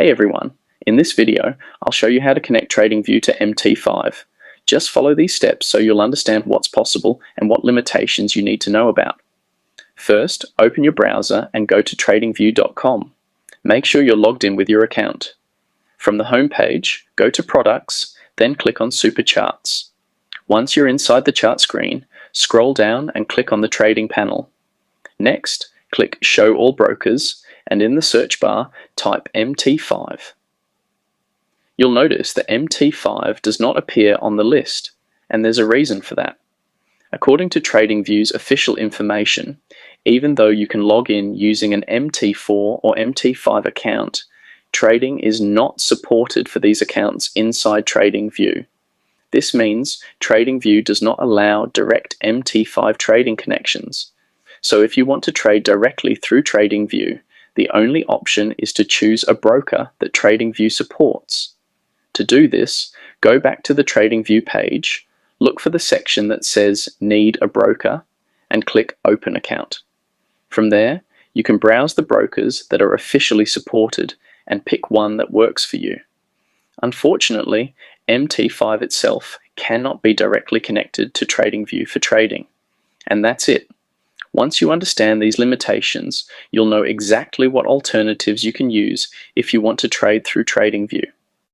Hey everyone, in this video I'll show you how to connect TradingView to MT5. Just follow these steps so you'll understand what's possible and what limitations you need to know about. First, open your browser and go to tradingview.com. Make sure you're logged in with your account. From the home page, go to Products, then click on Super Charts. Once you're inside the chart screen, scroll down and click on the Trading panel. Next, click Show All Brokers, and in the search bar, type MT5. You'll notice that MT5 does not appear on the list, and there's a reason for that. According to TradingView's official information, even though you can log in using an MT4 or MT5 account, trading is not supported for these accounts inside TradingView. This means TradingView does not allow direct MT5 trading connections. So if you want to trade directly through TradingView, the only option is to choose a broker that TradingView supports. To do this, go back to the TradingView page, look for the section that says Need a Broker, and click Open Account. From there, you can browse the brokers that are officially supported and pick one that works for you. Unfortunately, MT5 itself cannot be directly connected to TradingView for trading. And that's it. Once you understand these limitations, you'll know exactly what alternatives you can use if you want to trade through TradingView.